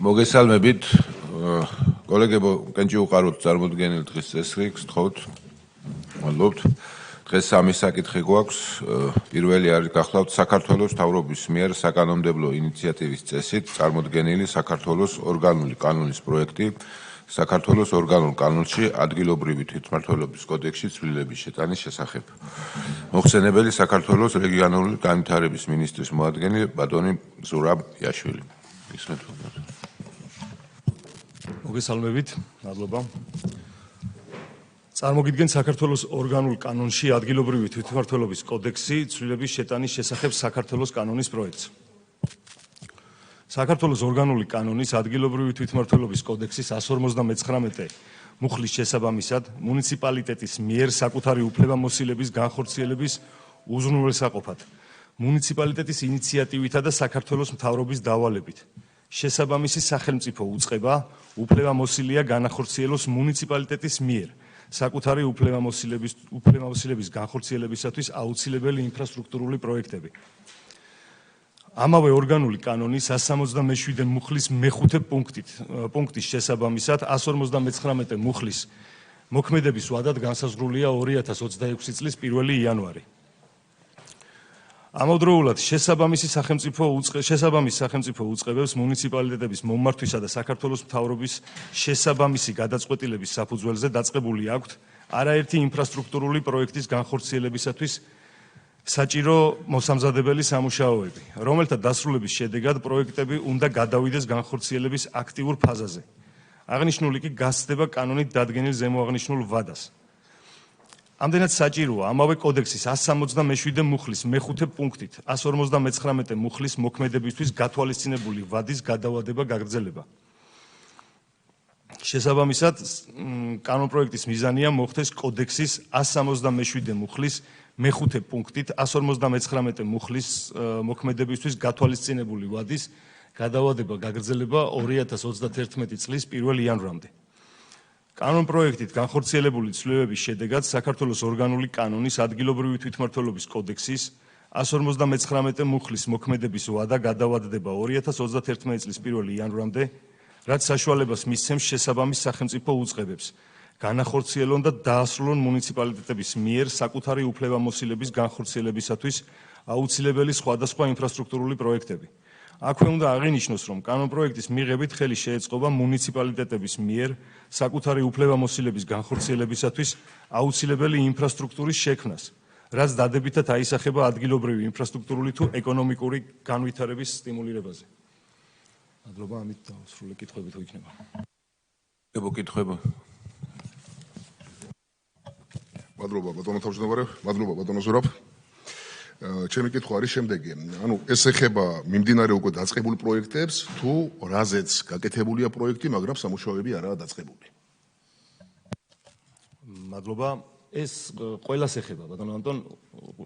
მოგესალმებით, კოლეგებო, კენჭი უყაროთ წარმოდგენილ დღის წესრიგს, გთხოვთ. მადლობთ. დღეს სამი საკითხი გვაქვს. პირველი არის გახლავთ საქართველოს მთავრობის მიერ საკანონმდებლო ინიციატივის წესით წარმოდგენილი საქართველოს ორგანული კანონის პროექტი საქართველოს ორგანულ კანონში ადგილობრივი თვითმმართველობის კოდექსში ცვლილების შეტანის შესახებ. მოხსენებელი საქართველოს რეგიონალური განვითარების მინისტრის მოადგილე ბატონი ზურაბ იაშვილი. მოგესალმებით, მადლობა. წარმოგიდგენთ საქართველოს ორგანულ კანონში ადგილობრივი თვითმმართველობის კოდექსი ცვლილების შეტანის შესახებ საქართველოს კანონის პროექტს. საქართველოს ორგანული კანონის ადგილობრივი თვითმმართველობის კოდექსის 159 მუხლის შესაბამისად მუნიციპალიტეტის მიერ საკუთარი უფლებამოსილების განხორციელების უზრუნველსაყოფად მუნიციპალიტეტის ინიციატივითა და საქართველოს მთავრობის დავალებით შესაბამისი სახელმწიფო უწყება უფლებამოსილია განახორციელოს მუნიციპალიტეტის მიერ საკუთარი უფლებამოსილების განხორციელებისათვის აუცილებელი ინფრასტრუქტურული პროექტები. ამავე ორგანული კანონის 167 მუხლის მეხუთე პუნქტის შესაბამისად 159 მუხლის მოქმედების ვადად განსაზღვრულია 2026 წლის 1 იანვარი. ამავდროულად შესაბამის სახელმწიფო უწყებებს მუნიციპალიტეტების მომართვისა და საქართველოს მთავრობის შესაბამისი გადაწყვეტილების საფუძველზე დაწყებული აქვთ არაერთი ინფრასტრუქტურული პროექტის განხორციელებისათვის საჭირო მოსამზადებელი სამუშაოები, რომელთა დასრულების შედეგად პროექტები უნდა გადავიდეს განხორციელების აქტიურ ფაზაზე. აღნიშნული კი გასცდება კანონით დადგენილ ზემოაღნიშნულ ვადას. ამდენად საჭიროა ამავე კოდექსის 167 მუხლის მეხუთე პუნქტით 159 მუხლის მოქმედებისთვის გათვალისწინებული ვადის გადავადება გაგრძელება. შესაბამისად, კანონპროექტის მიზანია მოხდეს კოდექსის 167 მუხლის მეხუთე პუნქტით 159 მუხლის მოქმედებისთვის გათვალისწინებული ვადის გადავადება გაგრძელება 2031 წლის 1 იანვრამდე. კანონპროექტით განხორციელებული ცვლილებების შედეგად საქართველოს ორგანული კანონის ადგილობრივი თვითმმართველობის კოდექსის 159 მუხლის მოქმედების ვადა გადავადდება 2031 წლის 1 იანვრამდე, რაც საშუალებას მისცემს შესაბამის სახელმწიფო უწყებებს განახორციელონ და დაასრულონ მუნიციპალიტეტების მიერ საკუთარი უფლებამოსილების განხორციელებისათვის აუცილებელი სხვადასხვა ინფრასტრუქტურული პროექტები. აქვე უნდა აღინიშნოს, რომ კანონპროექტის მიღებით ხელი შეეწყობა მუნიციპალიტეტების მიერ საკუთარი უფლებამოსილების განხორციელებისათვის აუცილებელი ინფრასტრუქტურის შექმნას, რაც დადებითად აისახება ადგილობრივი ინფრასტრუქტურული თუ ეკონომიკური განვითარების სტიმულირებაზე. მადლობა, ამით დავასრულე, კითხვები თუ იქნება. კითხება. მადლობა ბატონო თავმჯდომარე, მადლობა ბატონო ზურაბ. ჩემი კითხვა არის შემდეგი. ეს ეხება მიმდინარე უკვე დაწყებულ პროექტებს თუ რაზეც გაკეთებულია პროექტი, მაგრამ სამუშაოები არაა დაწყებული. მადლობა. ეს ყველას ეხება, ბატონო ანტონ,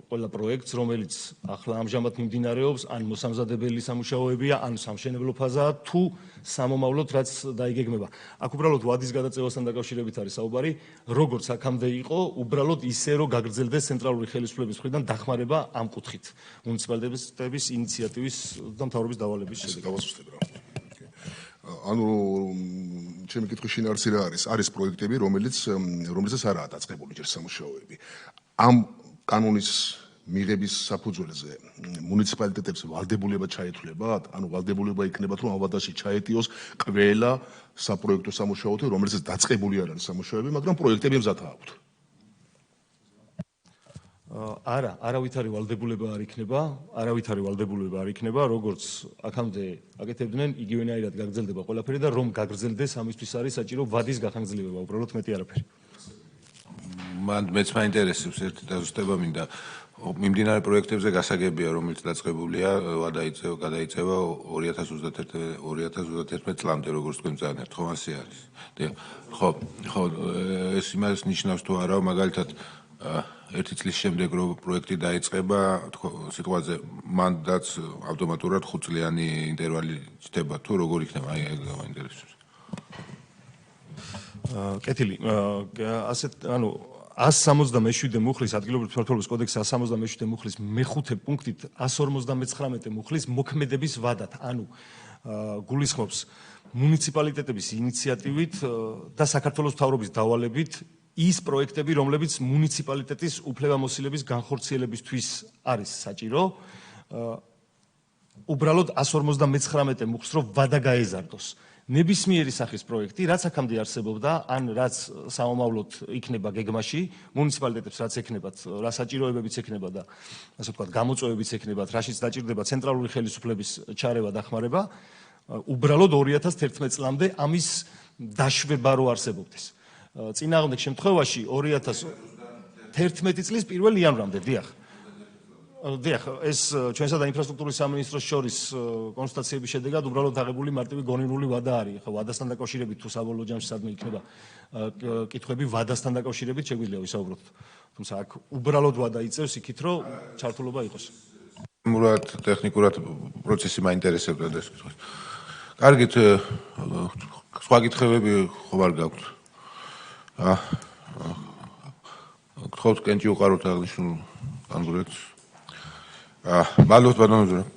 ყველა პროექტს, რომელიც ახლა ამჟამად მიმდინარეობს, ან მოსამზადებელი სამუშაოებია, ან სამშენებლო ფაზაა, თუ სამომავლოდ რაც დაიგეგმება. აქ უბრალოდ ვადის გადაწევასთან დაკავშირებით არის საუბარი, როგორც აქამდე იყო, უბრალოდ ისე რომ გაგრძელდეს ცენტრალური ხელისუფლების მხრიდან დახმარება ამ კუთხით. მუნიციპალიტეტების ინიციატივის და მთავრობის დავალების შედეგად. ჩემი კითხვის შინაარსი რა არის პროექტები, რომელიცაც არაა დაწყებული ჯერ სამუშაოები. ამ კანონის მიღების საფუძველზე მუნიციპალიტეტებს ვალდებულება ჩაეთვლებათ, ვალდებულება იქნებათ, რომ ამ ვადაში ჩაეტიოს ყველა საპროექტო სამუშაო, რომელიცაც დაწყებული არ არის სამუშაოები, მაგრამ პროექტები მზად აქვთ. არა, არავითარი ვალდებულება არ იქნება, როგორც აქამდე აკეთებდნენ, იგივენაირად გაგრძელდება ყველაფერი და რომ გაგრძელდეს, ამისთვის არის საჭირო ვადის გახანგრძლივება, უბრალოდ მეტი არაფერი. მეც მაინტერესებს ერთი დაზუსტება მინდა. მიმდინარე პროექტებზე გასაგებია, რომელიც დაწყებულია, გადაიწევა 2031 წლამდე, როგორც თქვენ წანერთ, ხო ასე არის. ხო, ეს იმას ნიშნავს თუ არა, მაგალითად ერთი წლის შემდეგ რო პროექტი დაიწყება, სიტყვაზე მანდაც ავტომატურად 5 წლიანი ინტერვალი ჩდება თუ როგორ იქნება, ეს მაინტერესებს. კეთილი, ასეთ, 167 მუხლის ადგილობრივი თვითმმართველობის კოდექსის 167 მუხლის მეხუთე პუნქტით 159 მუხლის მოქმედების ვადათ, გულისხმობს მუნიციპალიტეტების ინიციატივით და საქართველოს მთავრობის დავალებით ის პროექტები, რომლებიც მუნიციპალიტეტის უფლებამოსილების განხორციელებისთვის არის საჭირო, უბრალოდ 159 მუხლს რომ ვადა გაეზარდოს. ნებისმიერი სახის პროექტი, რაც აქამდე არსებობდა, ან რაც სამომავლოდ იქნება გეგმაში, მუნიციპალიტეტებს რაც ექნებათ, რა საჭიროებებიც ექნება და ასე ვთქვათ, გამოწვევებიც ექნებათ, რაშიც დაჭირდება ცენტრალური ხელისუფლების ჩარევა დახმარება, უბრალოდ 2011 წლამდე ამის დაშვება რო არსებობდეს. წინააღმდეგ შემთხვევაში 2011 წლის 1 იანვრამდე, დიახ, ეს ჩვენსა და ინფრასტრუქტურის სამინისტროს შორის კონსულტაციების შედეგად უბრალოდ აღებული მარტივი გონივრული ვადა არის. ხო, ვადასთან დაკავშირებით თუ საბოლოო ჯამში სადმე იქნება კითხვები ვადასთან დაკავშირებით შეგვიძლია ვისაუბროთ. თუმცა აქ უბრალოდ ვადა იწევს იქით, რომ ჩართულობა იყოს. მურად ტექნიკურად პროცესი მაინტერესებდა ეს კითხვა. კარგით, სხვა კითხვები ხომ არ გაქვთ? გთხოვთ კენჭი უყაროთ აღნიშნულ კანგრეთს. მადლობთ ბატონო.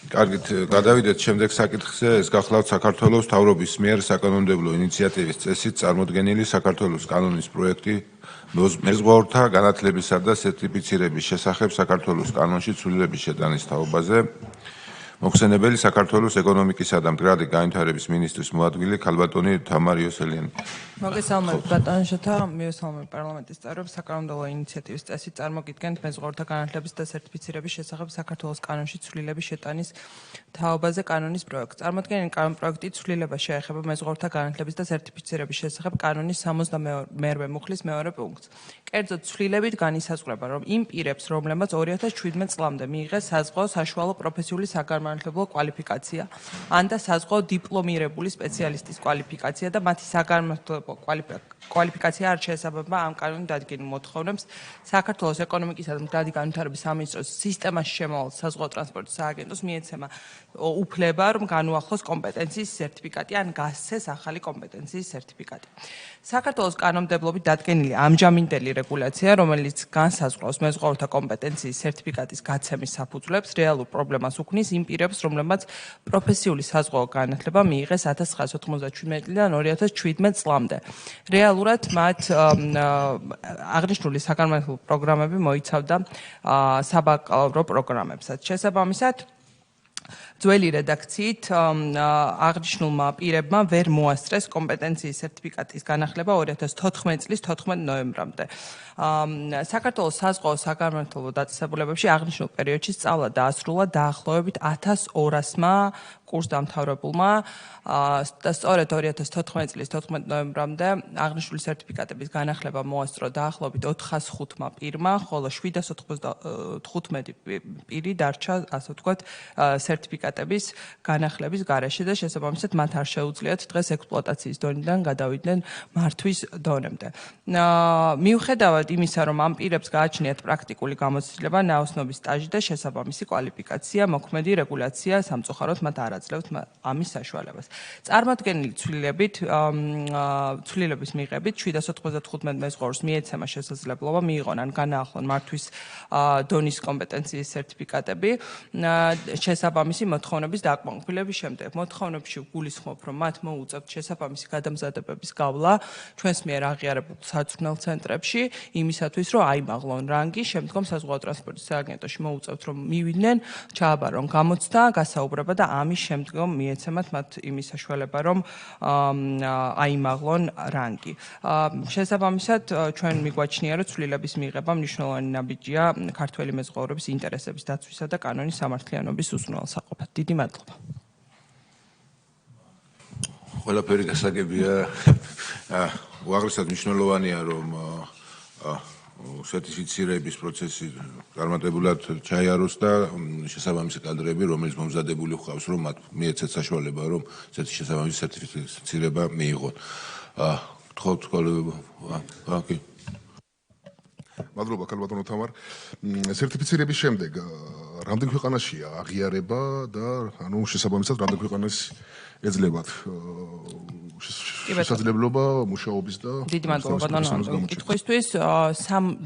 კარგით, გადავიდეთ შემდეგ საკითხზე. ეს გახლავთ საქართველოს მთავრობის მიერ საკანონმდებლო ინიციატივის წესით წარმოდგენილი საქართველოს კანონის პროექტი მეზღვაურთა განათლებისა და სერტიფიცირების შესახებ საქართველოს კანონში ცვლილების შეტანის თაობაზე. მოხსენებელი საქართველოს ეკონომიკისა და მდგრადი განვითარების მინისტრის მოადგილე ქალბატონი თამარ იოსელიანი. მოგესალმებით ბატონშოთა, მივესალმებ პარლამენტის წევრებს. საკანონმდებლო ინიციატივის წესით წარმოგიდგენთ მეზღვაურთა განათლების და სერტიფიცირების შესახებ საქართველოს კანონში ცვლილების შეტანის თაობაზე კანონის პროექტს. წარმოდგენილი კანონის პროექტი ცვლილებას შეეხება მეზღვაურთა განათლების და სერტიფიცირების შესახებ კანონის 62 მუხლის მეორე პუნქტს. კერძოდ, ცვლილებით განისაზღვრება, რომ იმ პირებს, რომლებმაც 2017 წლამდე მიიღეს საზღვაო საშუალო პროფესიული საგანმანათლებლო კვალიფიკაცია, ან და საზღვაო დიპლომირებული სპეციალისტის კვალიფიკაცია და მათი საგანმანათლებლო კვალიფიკაცია არ შეესაბამება ამ კანონის დადგენილ მოთხოვნებს, საქართველოს ეკონომიკისა და მდგრადი განვითარების სამინისტროს სისტემაში შემავალ საზღვაო ტრანსპორტის სააგენტოს მიეცემა უფლება, რომ განუახლოს კომპეტენციის სერტიფიკატი ან გასცეს ახალი კომპეტენციის სერტიფიკატი. საქართველოს კანონმდებლობით დადგენილი ამჟამინდელი რეგულაცია, რომელიც განსაზღვრავს მეზღვაურთა კომპეტენციის სერტიფიკატის გაცემის საფუძვლებს, რეალურ პრობლემას უქმნის იმ პირებს, რომლებმაც პროფესიული საზღვაო განათლება მიიღეს 1997 წლიდან 2017 წლამდე. რეალურად მათ აღნიშნული საგანმანათლებლო პროგრამები მოიცავდა საბაკალავრო პროგრამებსაც. შესაბამისად, ძველი რედაქციით აღნიშნულმა პირებმა ვერ მოასწრეს კომპეტენციის სერტიფიკატის განახლება 2014 წლის 14 ნოემბრამდე. საქართველოს საზღვაო საგანმანათლებლო დაწესებულებებში აღნიშნულ პერიოდში სწავლა დაასრულა დაახლოებით 1200-მა კურსდამთავრებულმა და სწორედ 2014 წლის 14 ნოემბრამდე აღნიშნული სერტიფიკატების განახლება მოასწრო დაახლოებით 405-მა პირმა, ხოლო 795 პირი დარჩა, ასე ვთქვათ, სერტიფიკატების განახლების გარეშე და შესაბამისად მათ არ შეუძლიათ დღეს ექსპლუატაციის დონიდან გადავიდნენ მართვის დონემდე. მიუხედავად იმისა, რომ ამ პირებს გააჩნიათ პრაქტიკული გამოცდილება, ნაოსნობის სტაჟი და შესაბამისი კვალიფიკაცია, მოქმედი რეგულაცია სამწუხაროდ მათ არ აძლევთ ამის საშუალებას. წარმოდგენილი ცვლილების მიღებით 795 მეზღვაურს მიეცემა შესაძლებლობა მიიღონ ან განაახლონ მართვის დონის კომპეტენციის სერტიფიკატები შესაბამისი მოთხოვნების დაკმაყოფილების შემდეგ. მოთხოვნებში გულისხმობ, რომ მათ მოუწევთ შესაბამისი გადამზადებების გავლა ჩვენს მიერ აღიარებულ საძღვნელ ცენტრებში, იმისათვის, რომ აიმაღლონ რანგი, შემდგომ საზღვაო ტრანსპორტის სააგენტოში მოუწევთ, რომ მივიდნენ, ჩააბარონ გამოცდა, გასაუბრება და ამის შემდგომ მიეცემათ მათ იმის საშუალება, რომ აიმაღლონ რანგი. შესაბამისად, ჩვენ მიგვაჩნია, რომ ცვლილების მიღება მნიშვნელოვანი ნაბიჯია ქართველი მეზღვაურების ინტერესების დაცვისა და კანონის სამართლიანობის უზრუნველსაყოფად. დიდი მადლობა. ყველაფერი გასაგებია. უაღრესად მნიშვნელოვანია, რომ სერტიფიცირების პროცესი წარმატებულად ჩაიაროს და შესაბამისი კადრები, რომელიც მომზადებული ხავს, რომ მათ მიეცეთ საშუალება, რომ შესაბამისი სერტიფიცირება მიიღონ. გთხოვთ კოლეგები. მადლობა ქალბატონო თამარ. სერტიფიცირების შემდეგ რამდენ ქვეყანაშია აღიარება და ანუ შესაბამისად რამდენ ქვეყანას ეძლებათ შესაძლებლობა მუშაობის და დიდი მადლობა ბატონო კითხვისთვის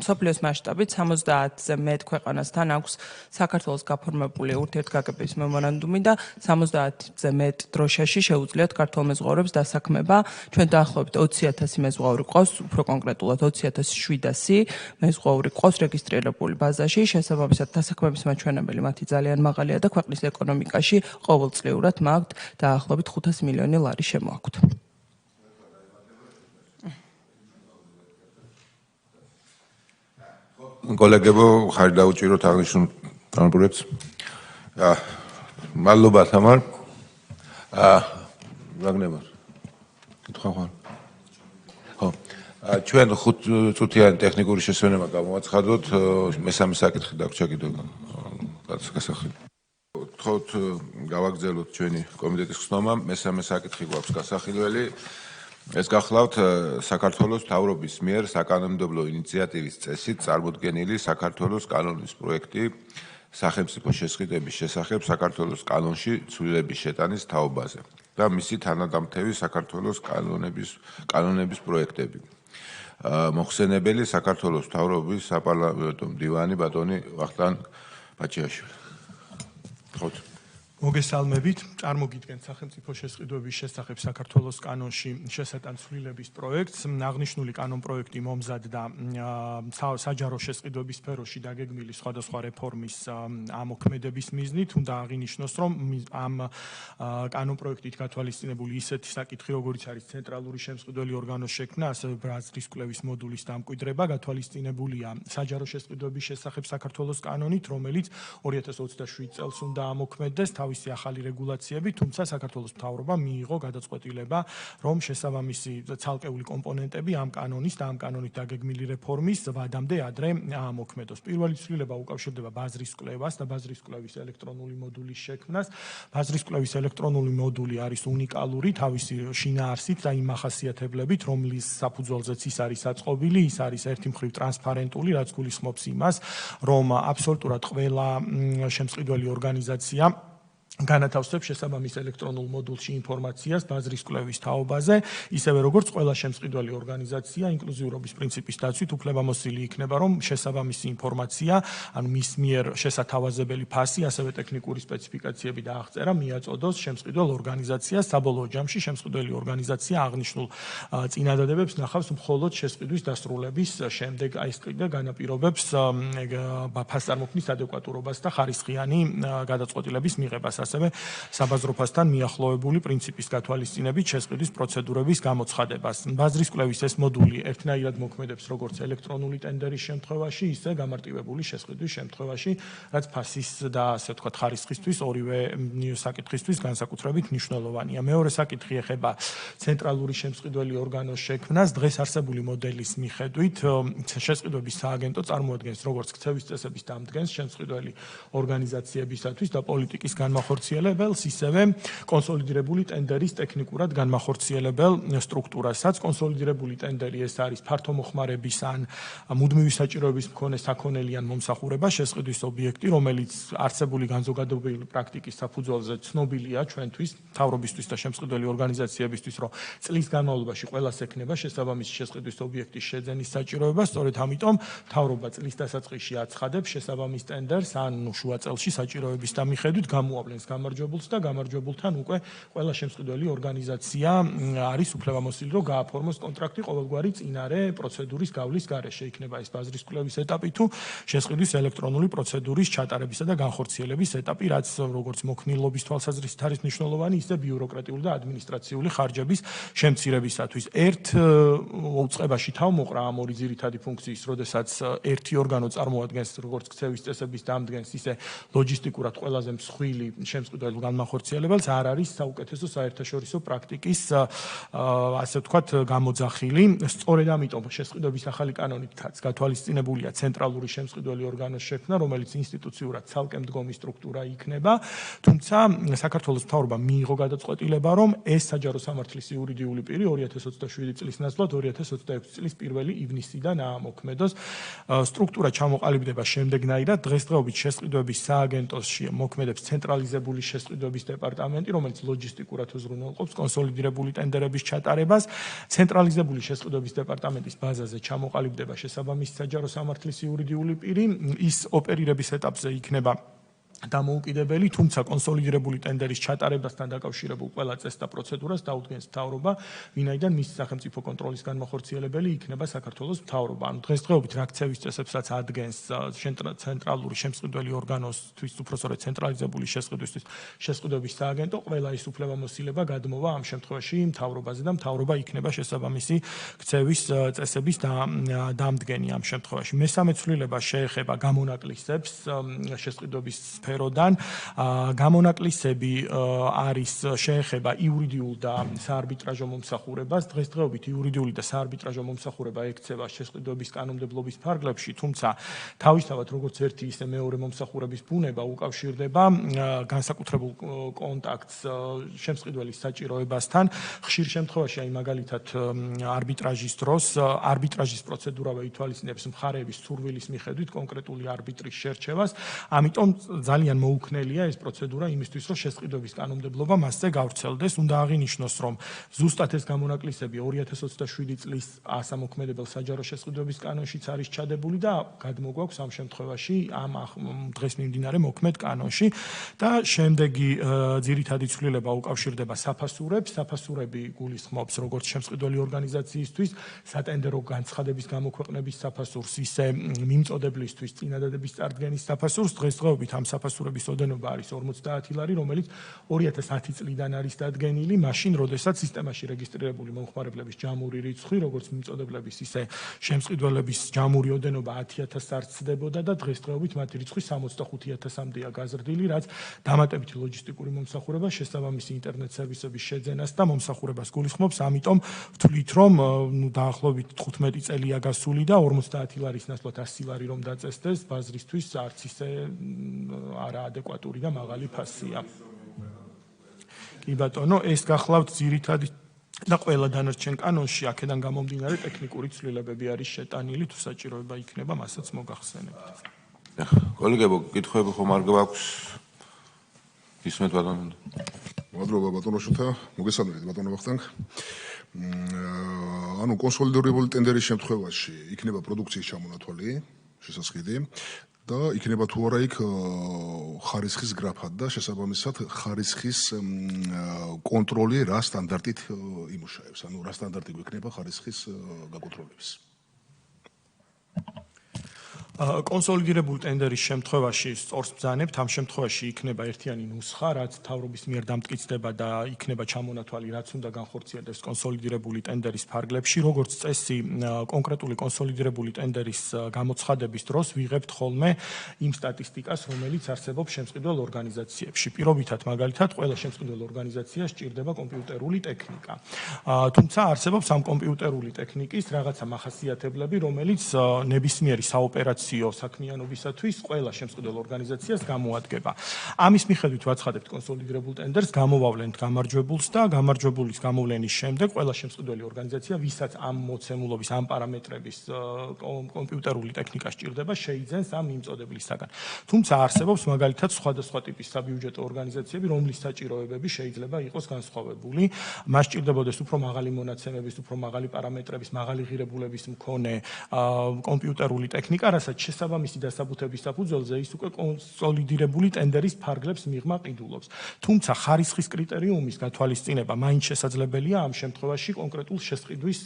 სოფლიოს მასშტაბით 70-ზე მეტ ქვეყანასთან აქვს საქართველოს გაფორმებული ურთიერთგაგების მემორანდუმი და 70-ზე მეტ დროშაში შეუძლიათ ქართულ მეზღვაურებს დასაქმება. ჩვენ დაახლოებით 20,000 მეზღვაური ყავს, უფრო კონკრეტულად 20,700 მეზღვაური ყავს რეგისტრირებული ბაზაში. შესაბამისად დასაქმების მაჩვენებელი მათი ძალიან მაღალია და ქვეყნის ეკონომიკაში ყოველწლიურად მათ დაახლოებით 500 მილიონი ლარი შემოაქვთ. კოლეგებო, ხარ დაუჭიროთ აღნიშნულ თანამდებობებს. მადლობა თამარ. რაგნებარ. კითხვა ხარ. ხო. ჩვენ 5 წუთიანი ტექნიკური შესვენება გამოვაცხადოთ, მესამე საკითხი დაგვრჩა კიდევ გასახილი. გთხოვთ გავაგზავნოთ ჩვენი კომიტეტის ხსნობა, მესამე საკითხი გვაქვს გასახილველი. ეს გახლავთ საქართველოს მთავრობის მიერ საკანონმდებლო ინიციატივის წესით წარმოდგენილი საქართველოს კანონის პროექტი სახელმწიფო შესყიდვების შესახებ საქართველოს კანონში ცვლილების შეტანის თაობაზე და მისი თანადამთები საქართველოს კანონების პროექტები. მოხსენებელი საქართველოს მთავრობის საპარლამენტო მდივანი ბატონი ვახტანგ ბაჩიაშვილი. გთხოვთ. მოგესალმებით, წარმოგიდგენთ სახელმწიფო შესყიდვების შესახებ საქართველოს კანონში შესატან ცვლილების პროექტს. აღნიშნული კანონ პროექტი მომზადდა საჯარო შესყიდვების სფეროში დაგეგმილი სხვადასხვა რეფორმის ამოქმედების მიზნით. უნდა აღინიშნოს, რომ ამ კანონ პროექტით გათვალისწინებული ისეთი საკითხი, როგორიც არის ცენტრალური შემსყიდველი ორგანოს შექმნა, ასევე ბაზრის კვლევის მოდულის დამკვიდრება, გათვალისწინებულია საჯარო შესყიდვების შესახებ საქართველოს კანონით, რომელიც 2027 წელს უნდა ამოქმედდეს თავისი ახალი რეგულაციები, თუმცა საქართველოს მთავრობა მიიღო გადაწყვეტილება, რომ შესაბამისი ცალკეული კომპონენტები ამ კანონის და ამ კანონით დაგეგმილი რეფორმის ვადამდე ადრე ამოქმედოს. პირველი ცვლილება უკავშირდება ბაზრის კვლევას და ბაზრის კვლევის ელექტრონული მოდულის შექმნას. ბაზრის კვლევის ელექტრონული მოდული არის უნიკალური თავისი შინაარსით და იმ მახასიათებლებით, რომლის საფუძველზეც ის არის აწყობილი, ის არის ერთი მხრივ ტრანსპარენტული, რაც გულისხმობს იმას, რომ აბსოლუტურად ყველა შემსყიდველი ორგანიზაცია განათავსებს შესაბამის ელექტრონულ მოდულში ინფორმაციას ბაზრის კვლევის თაობაზე, ისევე როგორც ყველა შემსყიდველი ორგანიზაცია ინკლუზიურობის პრინციპის დაცვით უფლებამოსილი იქნება, რომ შესაბამისი ინფორმაცია, ანუ მის მიერ შესათავაზებელი ფასი, ასევე ტექნიკური სპეციფიკაციები და აღწერა მიაწოდოს შემსყიდველ ორგანიზაციას. საბოლოო ჯამში შემსყიდველი ორგანიზაცია აღნიშნულ წინადადებებს ნახავს მხოლოდ შესყიდვის დასრულების შემდეგ, აი ეს კიდე განაპირობებს ფასწარმოქმნის ადეკვატურობას და ხარისხიანი გადაწყვეტილების მიღებას. ასევე საბაზრო ფასთან მიახლოებული პრინციპის გათვალისწინებით შესყიდვის პროცედურების გამოცხადებას. ბაზრის კვლევის ეს მოდული ერთნაირად მოქმედებს როგორც ელექტრონული ტენდერის შემთხვევაში, ისე გამარტივებული შესყიდვის შემთხვევაში, რაც ფასის და ასე ვთქვათ ხარისხისთვის ორივე საკითხისთვის განსაკუთრებით მნიშვნელოვანია. მეორე საკითხი ეხება ცენტრალური შემსყიდველი ორგანოს შექმნას. დღეს არსებული მოდელის მიხედვით შესყიდვების სააგენტო წარმოადგენს როგორც ქცევის წესების დამდგენს შემსყიდველი ორგანიზაციებისათვის და პოლიტიკის განმახორციელებელს, ისევე კონსოლიდირებული ტენდერის ტექნიკურად განმახორციელებელ სტრუქტურასაც. კონსოლიდირებული ტენდერი ეს არის ფართომოხმარების ან მუდმივი საჭიროების მქონე საქონელი ან მომსახურება შესყიდვის ობიექტი, რომელიც არსებული განზოგადებული პრაქტიკის საფუძველზე ცნობილია ჩვენთვის, მთავრობისთვის და შემსყიდველი ორგანიზაციებისთვის, რომ წლის განმავლობაში ყველას ექნება შესაბამისი შესყიდვის ობიექტის შეძენის საჭიროება, სწორედ ამიტომ მთავრობა წლის დასაწყისში აცხადებს შესაბამის ტენდერს ან შუა წელში საჭიროების მიხედვით გამოავლენს გამარჯვებულს და გამარჯვებულთან უკვე ყველა შემსყიდველი ორგანიზაცია არის უფლებამოსილი, რომ გააფორმოს კონტრაქტი ყოველგვარი წინარე პროცედურის გავლის გარეშე. იქნება ეს ბაზრის კვლევის ეტაპი თუ შესყიდვის ელექტრონული პროცედურის ჩატარებისა და განხორციელების ეტაპი, რაც როგორც მოქნილობის თვალსაზრისით არის მნიშვნელოვანი, ისე ბიუროკრატიული და ადმინისტრაციული ხარჯების შემცირებისათვის. ერთ უწყებაში თავმოყრა ამ ორი ძირითადი ფუნქციის, როდესაც ერთი ორგანო წარმოადგენს როგორც ქცევის წესების დამდგენს, ისე ლოჯისტიკურად ყველაზე მსხვილი შემწყიდვალ განმახორციელებელს არ არის საუკეთესო საერთაშორისო პრაქტიკის ასე ვთქვათ გამოძახილი. სწორედ ამიტომ შესყიდვების ახალი კანონითაც გათვალისწინებულია ცენტრალური შემწყიდველი ორგანოს შექმნა, რომელიც ინსტიტუციურად ცალკე მდგომი სტრუქტურა იქნება. თუმცა საქართველოს მთავრობამ მიიღო გადაწყვეტილება, რომ ეს საჯარო სამართლის იურიდიული პირი 2027 წლის ნაცვლად 2026 წლის 1 ივნისიდან აამოქმედოს. სტრუქტურა ჩამოყალიბდება შემდეგნაირად. დღესდღეობით შესყიდვების სააგენტოში მოქმედებს ცენტრალიზებული შესყიდვების დეპარტამენტი, რომელიც ლოჯისტიკურად უზრუნველყოფს კონსოლიდირებული ტენდერების ჩატარებას. ცენტრალიზებული შესყიდვების დეპარტამენტის ბაზაზე ჩამოყალიბდება შესაბამისი საჯარო სამართლის იურიდიული პირი. ის ოპერირების ეტაპზე იქნება დამოუკიდებელი, თუმცა კონსოლიდირებული ტენდერის ჩატარებასთან დაკავშირებულ ყველა წესს და პროცედურას დაუდგენს მთავრობა, ვინაიდან მისი სახელმწიფო კონტროლის განმახორციელებელი იქნება საქართველოს მთავრობა. ანუ დღესდღეობით რაქცევის წესებსაც ადგენს ცენტრალური შემწყიდველი ორგანოსთვის, უпроსორე ცენტრალიზებული შესყიდვისთვის შესყიდვების სააგენტო, ყველა ის უფლებამოსილება გადმოვა ამ შემთხვევაში მთავრობაზე და მთავრობა იქნება შესაბამისი ქცევის წესების დამდგენი ამ შემთხვევაში. მესამე ცვლილება შეეხება გამონაკლისებს შესყიდვების სფეროდან. გამონაკლისები არის შეეხება იურიდიულ და საარბიტრაჟო მომსახურებას. დღესდღეობით იურიდიული და საარბიტრაჟო მომსახურება ექცევა შესყიდვების კანონმდებლობის ფარგლებში, თუმცა თავისთავად როგორც ერთი ისე მეორე მომსახურების ბუნება უკავშირდება განსაკუთრებულ კონტაქტს შემწყიდველის საჭიროებასთან. ხშირ შემთხვევაში, აი მაგალითად არბიტრაჟის დროს, არბიტრაჟის პროცედურავე ითვალისწინებს მხარეების სურვილის მიხედვით კონკრეტული არბიტრის შერჩევას, ამიტომ ძალიან მოუქნელია ეს პროცედურა იმისთვის, რომ შესყიდვების კანონმდებლობა მასზე გავრცელდეს. უნდა აღინიშნოს, რომ ზუსტად ეს გამონაკლისები 2027 წლის ასამოქმედებელ საჯარო შესყიდვების კანონშიც არის ჩადებული და გადმოგვაქვს ამ შემთხვევაში ამ დღეს მიმდინარე მოქმედ კანონში და შემდეგი ძირითადი ცვლილება უკავშირდება საფასურებს. საფასურები გულისხმობს როგორც შემწყიდველი ორგანიზაციისთვის სატენდერო განცხადების გამოქვეყნების საფასურს, ისე მიმწოდებლისთვის წინადადების წარდგენის საფასურს. დღესდღეობით ამ საფასურების ოდენობა არის 50 ლარი, რომელიც 2010 წლიდან არის დადგენილი, მაშინ, როდესაც სისტემაში რეგისტრირებული მომხმარებლების ჯამური რიცხვი, როგორც მიმწოდებლების, ისე შემწყიდველების ჯამური ოდენობა 10,000 არ ცდებოდა და დღესდღეობით მათი რიცხვი 65,000-მდეა გაზრდილი, რაც დამატებითი ლოჯისტიკური მომსახურება, შესაბამისი ინტერნეტ სერვისების შეძენას და მომსახურებას გულისხმობს. ამიტომ ვთვლით, რომ დაახლოებით 15 წელია გასული და 50 ლარის ნაცვლად 100 ლარი რომ დაწესდეს, ბაზრისთვის არც ისე არაადეკვატური და მაღალი ფასია. კი ბატონო, ეს გახლავთ ძირითადი და ყველა დანარჩენ კანონში აქედან გამომდინარე ტექნიკური ცვლილებები არის შეტანილი, თუ საჭიროება იქნება, მასაც მოგახსენებთ. კოლეგებო, კითხვები ხომ არ გვაქვს? ისმეთ ბატონო. მადლობა ბატონო შოთა, მოგესალმებით ბატონო ვახტანგ. ანუ კონსოლიდირებული ტენდერის შემთხვევაში იქნება პროდუქციის ჩამონათვალი, შესაძლებელი და იქნება თუ არა იქ ხარისხის გრაფად და შესაბამისად ხარისხის კონტროლი რა სტანდარტით იმუშავებს, ანუ რა სტანდარტი გვექნება ხარისხის გაკონტროლების. კონსოლიდირებული ტენდერის შემთხვევაში სწორს ბრძანებთ, ამ შემთხვევაში იქნება ერთიანი ნუსხა, რაც მთავრობის მიერ დამტკიცდება და იქნება ჩამონათვალი, რაც უნდა განხორციელდეს კონსოლიდირებული ტენდერის ფარგლებში. როგორც წესი, კონკრეტული კონსოლიდირებული ტენდერის გამოცხადების დროს ვიღებთ ხოლმე იმ სტატისტიკას, რომელიც არსებობს შემწყიდველ ორგანიზაციებში. პირობითად, მაგალითად, ყველა შემწყიდველ ორგანიზაციას სჭირდება კომპიუტერული ტექნიკა. თუმცა არსებობს ამ კომპიუტერული ტექნიკის რაღაცა მახასიათებლები, რომელიც ნებისმიერი საოპერაციო საქმიანობისათვის ყველა შემწყიდველ ორგანიზაციას გამოადგება. ამის მიხედვით ვაცხადებთ კონსოლიდირებულ ტენდერს, გამოვავლენთ გამარჯვებულს და გამარჯვებულის გამოვლენის შემდეგ ყველა შემწყიდველი ორგანიზაცია, ვისაც ამ მოცემულობის, ამ პარამეტრების კომპიუტერული ტექნიკა სჭირდება, შეიძენს ამ მიმწოდებლისაგან. თუმცა არსებობს მაგალითად სხვადასხვა ტიპის საბიუჯეტო ორგანიზაციები, რომლის საჭიროებები შეიძლება იყოს განსხვავებული. მას სჭირდებოდეს უფრო მაღალი მონაცემების, უფრო მაღალი პარამეტრების, მაღალი ღირებულების მქონე კომპიუტერული ტექნიკა, რასაც შესაბამისი დასაბუთების საფუძველზე ის უკვე კონსოლიდირებული ტენდერის ფარგლებს მიღმა ყიდულობს. თუმცა ხარისხის კრიტერიუმის გათვალისწინება მაინც შესაძლებელია ამ შემთხვევაში კონკრეტულ შესყიდვის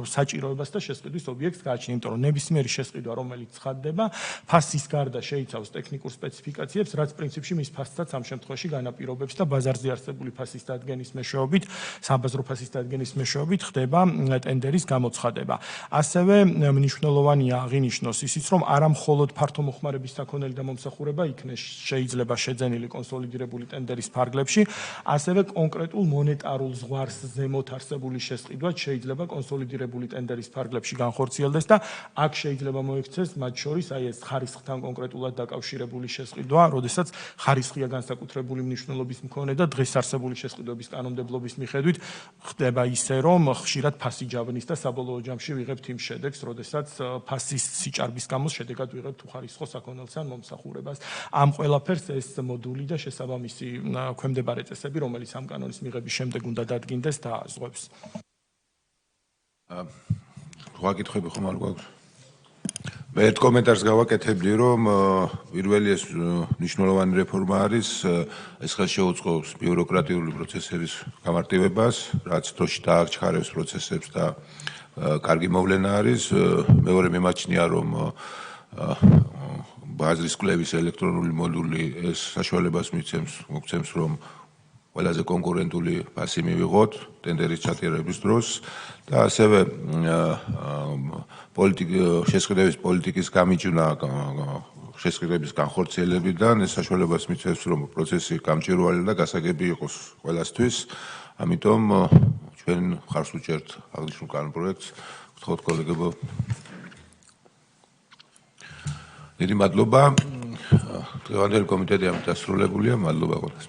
საჭიროებას და შესყიდვის ობიექტს გააჩნია, იმიტომ რომ ნებისმიერი შესყიდვა, რომელიც ცხადდება, ფასის გარდა შეიცავს ტექნიკურ სპეციფიკაციებს, რაც პრინციპში მის ფასსაც ამ შემთხვევაში განაპირობებს და ბაზარზე არსებული ფასის დადგენის მეშვეობით, საბაზრო ფასის დადგენის მეშვეობით ხდება ტენდერის გამოცხადება. ასევე მნიშვნელოვანია აღინიშნოს ისიც, ის რომ არა მხოლოდ ფართო მოხმარების საქონელი და მომსახურება იქნეს შეიძლება შეძენილი კონსოლიდირებული ტენდერის ფარგლებში, ასევე კონკრეტულ მონეტარულ ზღვარს ზემოთ არსებული შესყიდვა შეიძლება კონსოლიდირებული ტენდერის ფარგლებში განხორციელდეს და აქ შეიძლება მოექცეს მათ შორის აი ეს ხარისხთან კონკრეტულად დაკავშირებული შესყიდვა, როდესაც ხარისხია განსაკუთრებული მნიშვნელობის მქონე და დღეს არსებული შესყიდვების კანონმდებლობის მიხედვით ხდება ისე, რომ ხშირად ფასი ჯაბნის და საბოლოო ჯამში ვიღებთ იმ შედეგს, როდესაც ფასის სიჭარბის გამო შედეგად ვიღებთ უხარისხო საქონელს ან მომსახურებას. ამ ყველაფერს ეს მოდული და შესაბამისი ქვემდებარე წესები, რომელიც ამ კანონის მიღების შემდეგ უნდა დადგინდეს და ზღვებს. სხვა კითხვები ხომ არ გვაქვს? მე ერთ კომენტარს გავაკეთებდი, რომ პირველი ეს მნიშვნელოვანი რეფორმა არის, ეს ხელ შეუწყობს ბიუროკრატიული პროცესების გამარტივებას, რაც დროში დაარჩხარებს პროცესებს და კარგი მოვლენა არის. მეორე მიმაჩნია, რომ ბაზრის კვლევის ელექტრონული მოდული ეს საშუალებას მოგცემს, რომ ყველაზე კონკურენტული ფასი მივიღოთ ტენდერის ჩატარების დროს და ასევე შესყიდვების პოლიტიკის გამიჯვნა შესყიდვების განხორციელებიდან ეს საშუალებას მიცემს, რომ პროცესი გამჭვირვალე და გასაგები იყოს ყველასთვის. ამიტომ ჩვენ მხარს ვუჭერთ აღნიშნულ კანონპროექტს. გთხოვთ კოლეგებო. დიდი მადლობა. დღევანდელი კომიტეტი ამით დასრულებულია. მადლობა ყველას.